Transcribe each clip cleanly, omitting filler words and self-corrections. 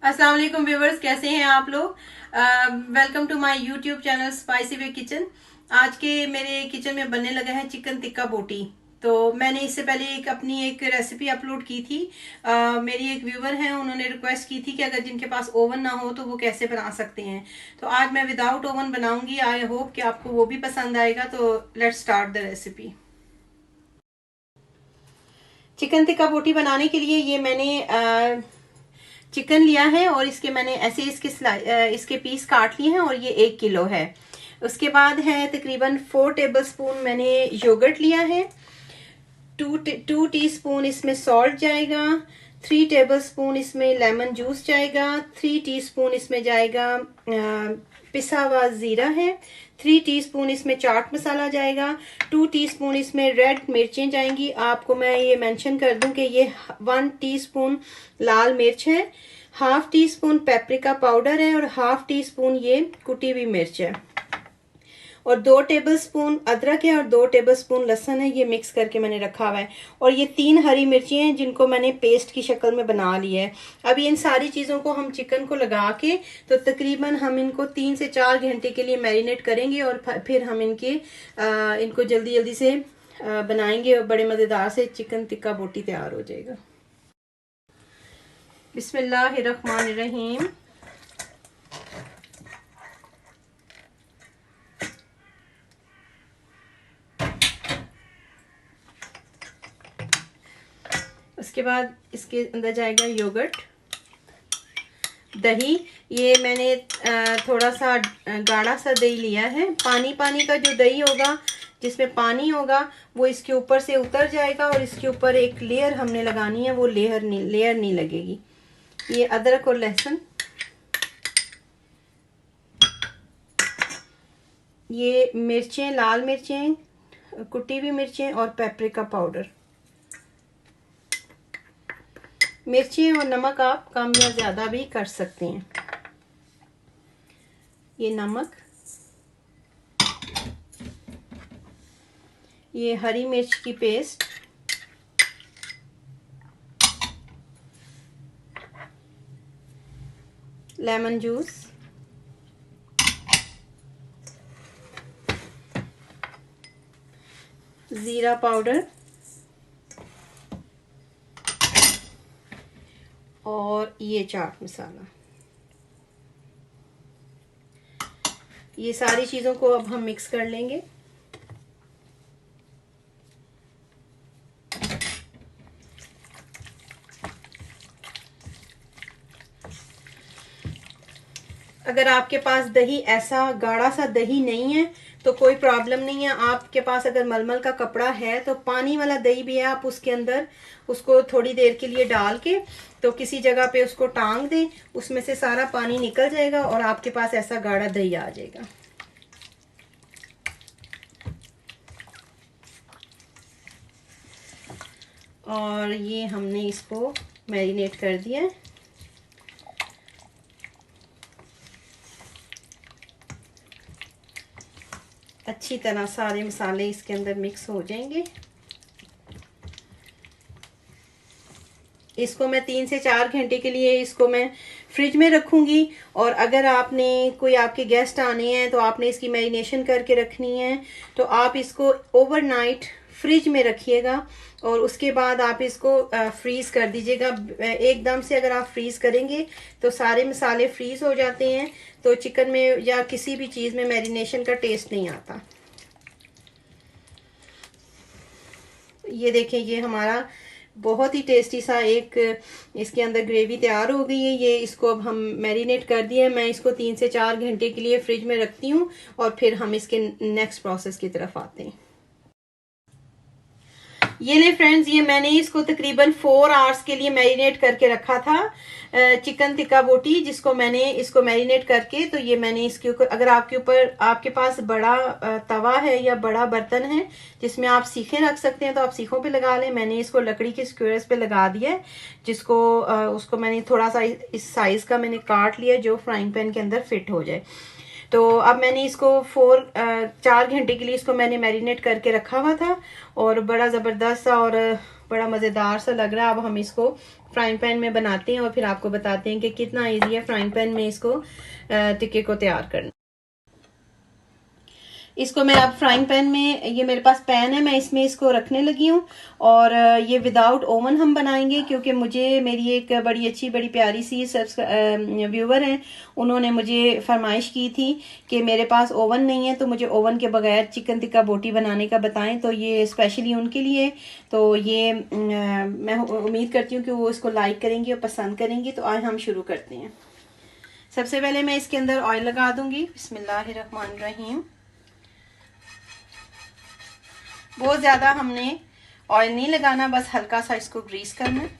अस्सलाम वालेकुम व्यूवर्स, कैसे हैं आप लोग। Welcome to my YouTube channel spicy way kitchen. आज के मेरे किचन में बनने लगा है चिकन टिक्का बोटी। तो मैंने इससे पहले अपनी एक रेसिपी अपलोड की थी। मेरी एक व्यूवर हैं, उन्होंने रिक्वेस्ट की थी कि अगर जिनके पास ओवन ना हो तो वो कैसे बना सकते हैं। तो आज मैं विदाउट ओवन बनाऊंगी। आई होप कि आपको वो भी पसंद आएगा। तो let's start the recipe. Chicken tikka बोटी बनाने के लिए ये मैंने चिकन लिया है और इसके मैंने ऐसे इसके पीस काट लिए हैं और ये 1 किलो है। उसके बाद है तकरीबन 4 टेबल स्पून मैंने योगर्ट लिया है। 2 टीस्पून इसमें सॉल्ट जाएगा। 3 टेबल स्पून इसमें लेमन जूस जाएगा। 3 टीस्पून इसमें जाएगा पिसा हुआ जीरा है। 3 टीस्पून इसमें चाट मसाला जाएगा। 2 टीस्पून इसमें रेड मिर्चें जाएंगी। आपको मैं ये मेंशन कर दूं कि ये 1 टीस्पून लाल मिर्च है, half tea spoon paprika powder है और हाफ टी स्पून ये कुटी हुई मिर्च है और 2 टेबल स्पून अदरक है और 2 टेबल स्पून लहसुन है। ये मिक्स करके मैंने रखा हुआ है। और ये 3 हरी मिर्ची हैं जिनको मैंने पेस्ट की शक्ल में बना लिया है। अब इन सारी चीज़ों को हम चिकन को लगा के तो तकरीबन हम इनको 3 से 4 घंटे के लिए मैरिनेट करेंगे और फिर हम इनको जल्दी जल्दी से बनाएंगे और बड़े मज़ेदार से चिकन टिक्का बोटी तैयार हो जाएगा। बिस्मिल्लाहिर्रहमानिर्रहीम। उसके बाद इसके अंदर जाएगा योगर्ट, दही। ये मैंने थोड़ा सा गाढ़ा सा दही लिया है। पानी पानी का जो दही होगा, जिसमें पानी होगा, वो इसके ऊपर से उतर जाएगा और इसके ऊपर एक लेयर हमने लगानी है, वो लेयर नहीं लगेगी। ये अदरक और लहसुन, ये मिर्चें, लाल मिर्चें, कुटी हुई मिर्चें और पेपरिका पाउडर। मिर्ची और नमक आप कम या ज़्यादा भी कर सकते हैं। ये नमक, ये हरी मिर्च की पेस्ट, लेमन जूस, ज़ीरा पाउडर और ये चाट मसाला। ये सारी चीज़ों को अब हम मिक्स कर लेंगे। अगर आपके पास दही, ऐसा गाढ़ा सा दही नहीं है तो कोई प्रॉब्लम नहीं है। आपके पास अगर मलमल का कपड़ा है तो पानी वाला दही भी है, आप उसके अंदर उसको थोड़ी देर के लिए डाल के तो किसी जगह पे उसको टांग दें, उसमें से सारा पानी निकल जाएगा और आपके पास ऐसा गाढ़ा दही आ जाएगा। और ये हमने इसको मैरिनेट कर दिया है। अच्छी तरह सारे मसाले इसके अंदर मिक्स हो जाएंगे। इसको मैं 3 से 4 घंटे के लिए इसको मैं फ्रिज में रखूंगी। और अगर आपने कोई आपके गेस्ट आने हैं तो आपने इसकी मैरिनेशन करके रखनी है, तो आप इसको ओवरनाइट फ्रिज में रखिएगा और उसके बाद आप इसको फ्रीज कर दीजिएगा। एकदम से अगर आप फ्रीज करेंगे तो सारे मसाले फ्रीज हो जाते हैं, तो चिकन में या किसी भी चीज़ में मैरिनेशन का टेस्ट नहीं आता। ये देखें, ये हमारा बहुत ही टेस्टी सा एक इसके अंदर ग्रेवी तैयार हो गई है। ये इसको अब हम मैरिनेट कर दिए हैं। मैं इसको 3 से 4 घंटे के लिए फ्रिज में रखती हूँ और फिर हम इसके नेक्स्ट प्रोसेस की तरफ आते हैं। ये ले फ्रेंड्स, ये मैंने इसको तकरीबन 4 आवर्स के लिए मैरिनेट करके रखा था, चिकन टिक्का बोटी, जिसको मैंने इसको मैरिनेट करके, तो ये मैंने इसके ऊपर, अगर आपके पास बड़ा तवा है या बड़ा बर्तन है जिसमें आप सीखें रख सकते हैं तो आप सीखों पे लगा लें। मैंने इसको लकड़ी के स्क्वेयर्स पे लगा दिया है, जिसको उसको मैंने थोड़ा सा इस साइज का मैंने काट लिया जो फ्राइंग पैन के अंदर फिट हो जाए। तो अब मैंने इसको 4 घंटे के लिए इसको मैंने मैरिनेट करके रखा हुआ था और बड़ा ज़बरदस्त सा और बड़ा मज़ेदार सा लग रहा है। अब हम इसको फ्राइंग पैन में बनाते हैं और फिर आपको बताते हैं कि कितना इजी है फ्राइंग पैन में इसको टिक्के को तैयार करना। इसको मैं अब फ्राइंग पैन में, ये मेरे पास पैन है, मैं इसमें इसको रखने लगी हूँ। और ये विदाउट ओवन हम बनाएंगे, क्योंकि मुझे मेरी एक बड़ी अच्छी बड़ी प्यारी सी व्यूवर हैं, उन्होंने मुझे फरमाइश की थी कि मेरे पास ओवन नहीं है तो मुझे ओवन के बगैर चिकन टिक्का बोटी बनाने का बताएं, तो ये स्पेशली उनके लिए। तो ये मैं उम्मीद करती हूँ कि वो इसको लाइक करेंगी और पसंद करेंगी। तो आज हम शुरू करते हैं। सबसे पहले मैं इसके अंदर ऑयल लगा दूंगी। बिस्मिल्लाहिर्रहमानिर्रहीम। बहुत ज़्यादा हमने ऑयल नहीं लगाना, बस हल्का सा इसको ग्रीस करना है।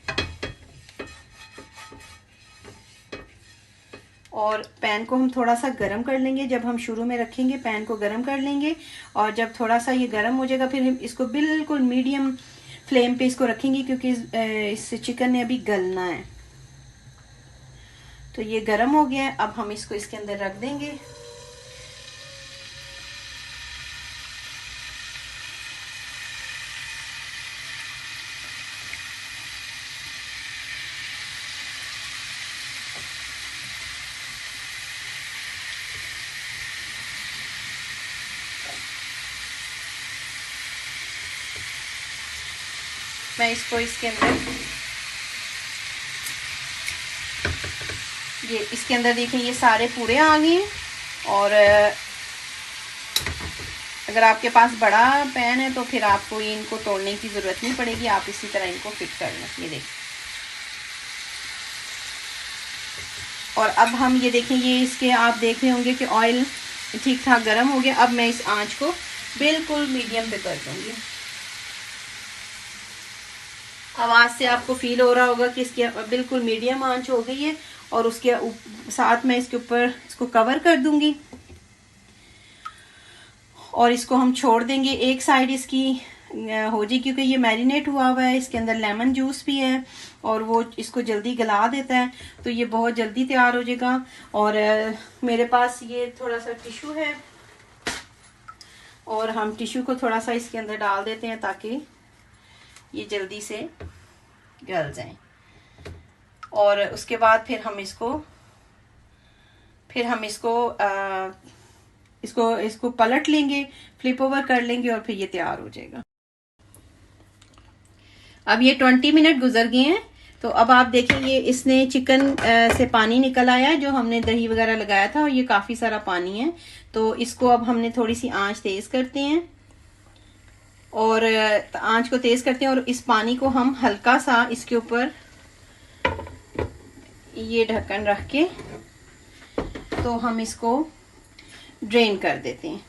और पैन को हम थोड़ा सा गरम कर लेंगे। जब हम शुरू में रखेंगे पैन को गरम कर लेंगे, और जब थोड़ा सा ये गरम हो जाएगा फिर इसको बिल्कुल मीडियम फ्लेम पे इसको रखेंगे, क्योंकि इस चिकन ने अभी गलना है। तो ये गरम हो गया है, अब हम इसको इसके अंदर रख देंगे। मैं इसको इसके अंदर, ये इसके अंदर देखें ये सारे पूरे आ गए हैं। और अगर आपके पास बड़ा पैन है तो फिर आपको ये इनको तोड़ने की ज़रूरत नहीं पड़ेगी, आप इसी तरह इनको फिट कर लें। ये देखिए, और अब हम ये देखें, ये इसके आप देख रहे होंगे कि ऑयल ठीक ठाक गर्म हो गया। अब मैं इस आंच को बिल्कुल मीडियम पे कर दूंगी। आवाज़ से आपको फील हो रहा होगा कि इसकी बिल्कुल मीडियम आंच हो गई है। और उसके साथ मैं इसके ऊपर इसको कवर कर दूंगी और इसको हम छोड़ देंगे। एक साइड इसकी हो जाए, क्योंकि ये मैरिनेट हुआ हुआ है, इसके अंदर लेमन जूस भी है और वो इसको जल्दी गला देता है, तो ये बहुत जल्दी तैयार हो जाएगा। और मेरे पास ये थोड़ा सा टिश्यू है और हम टिश्यू को थोड़ा सा इसके अंदर डाल देते हैं ताकि ये जल्दी से गल जाए। और उसके बाद फिर हम इसको पलट लेंगे, फ्लिप ओवर कर लेंगे और फिर ये तैयार हो जाएगा। अब ये 20 मिनट गुजर गए हैं। तो अब आप देखें, ये इसने चिकन से पानी निकल आया है जो हमने दही वगैरह लगाया था, और ये काफी सारा पानी है। तो इसको अब हमने थोड़ी सी आंच तेज करते हैं और आंच को तेज करते हैं और इस पानी को हम हल्का सा इसके ऊपर ये ढक्कन रख के तो हम इसको ड्रेन कर देते हैं।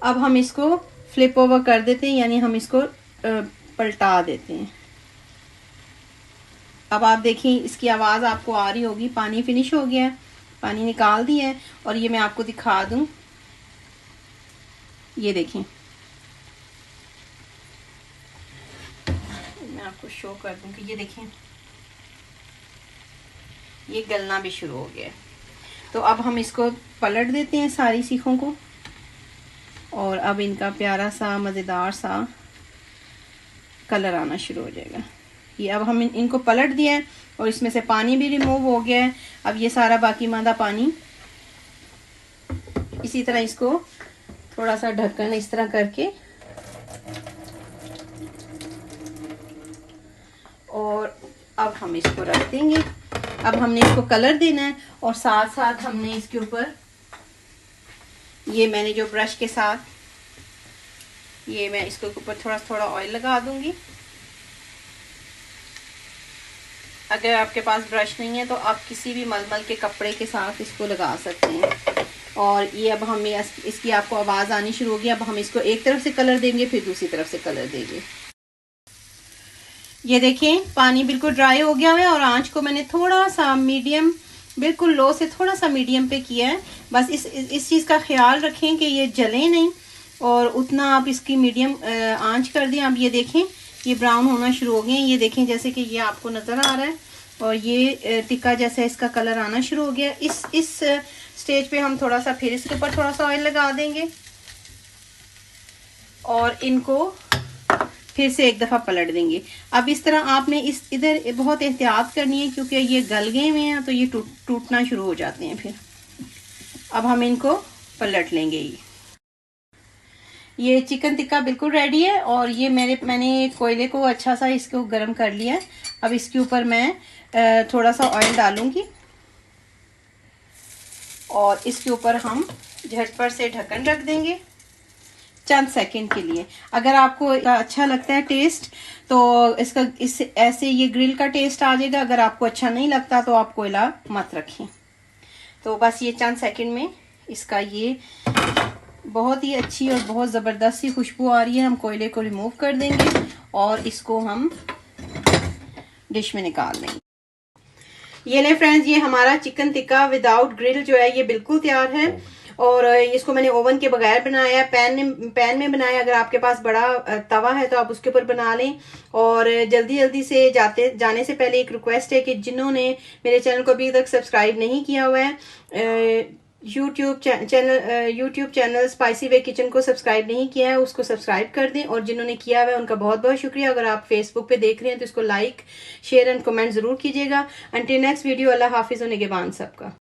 अब हम इसको फ्लिप ओवर कर देते हैं, यानी हम इसको पलटा देते हैं। अब आप देखिए, इसकी आवाज़ आपको आ रही होगी। पानी फिनिश हो गया है, पानी निकाल दिया है। और ये मैं आपको दिखा दूं, ये देखें, मैं आपको शो कर दूं कि ये देखें, ये गलना भी शुरू हो गया है। तो अब हम इसको पलट देते हैं सारी सीखों को, और अब इनका प्यारा सा मज़ेदार सा कलर आना शुरू हो जाएगा। ये अब हम इनको पलट दिया है और इसमें से पानी भी रिमूव हो गया है। अब ये सारा बाकी मादा पानी, इसी तरह इसको थोड़ा सा ढक्कन इस तरह करके और अब हम इसको रख देंगे। अब हमने इसको कलर देना है और साथ साथ हमने इसके ऊपर ये मैंने जो ब्रश के साथ ये मैं इसके ऊपर थोड़ा थोड़ा ऑयल लगा दूंगी। अगर आपके पास ब्रश नहीं है तो आप किसी भी मलमल के कपड़े के साथ इसको लगा सकते हैं। और ये अब हमें इसकी आपको आवाज़ आनी शुरू होगी। अब हम इसको एक तरफ से कलर देंगे, फिर दूसरी तरफ से कलर देंगे। ये देखें, पानी बिल्कुल ड्राई हो गया है और आंच को मैंने थोड़ा सा मीडियम, बिल्कुल लो से थोड़ा सा मीडियम पे किया है। बस इस चीज़ का ख्याल रखें कि ये जले नहीं, और उतना आप इसकी मीडियम आंच कर दें। अब ये देखें ये ब्राउन होना शुरू हो गए हैं, ये देखें जैसे कि ये आपको नज़र आ रहा है और ये टिक्का जैसा इसका कलर आना शुरू हो गया। इस स्टेज पे हम थोड़ा सा फिर इसके ऊपर थोड़ा सा ऑयल लगा देंगे और इनको फिर से एक दफ़ा पलट देंगे। अब इस तरह आपने इधर बहुत एहतियात करनी है क्योंकि ये गल गए हुए हैं तो ये टूटना शुरू हो जाते हैं फिर। अब हम इनको पलट लेंगे। ये चिकन टिक्का बिल्कुल रेडी है और ये मैंने कोयले को अच्छा सा इसको गर्म कर लिया है। अब इसके ऊपर मैं थोड़ा सा ऑयल डालूंगी और इसके ऊपर हम झटपट से ढक्कन रख देंगे चंद सेकंड के लिए। अगर आपको अच्छा लगता है टेस्ट तो इस ऐसे ये ग्रिल का टेस्ट आ जाएगा। अगर आपको अच्छा नहीं लगता तो आप कोयला मत रखें। तो बस ये चंद सेकंड में इसका ये बहुत ही अच्छी और बहुत ज़बरदस्त सी खुशबू आ रही है। हम कोयले को रिमूव कर देंगे और इसको हम डिश में निकाल लेंगे। ये ले फ्रेंड्स, ये हमारा चिकन टिक्का विदाउट ग्रिल जो है ये बिल्कुल तैयार है और इसको मैंने ओवन के बगैर बनाया है, पैन में बनाया। अगर आपके पास बड़ा तवा है तो आप उसके ऊपर बना लें। और जल्दी से जाने से पहले एक रिक्वेस्ट है कि जिन्होंने मेरे चैनल को अभी तक सब्सक्राइब नहीं किया हुआ है, YouTube channel spicy way kitchen को सब्सक्राइब नहीं किया है उसको सब्सक्राइब कर दें। और जिन्होंने किया हुआ है उनका बहुत बहुत शुक्रिया। अगर आप फेसबुक पे देख रहे हैं तो इसको लाइक शेयर एंड कमेंट जरूर कीजिएगा। अंटिल नेक्स्ट वीडियो, अल्लाह हाफिज और निगहबान सबका।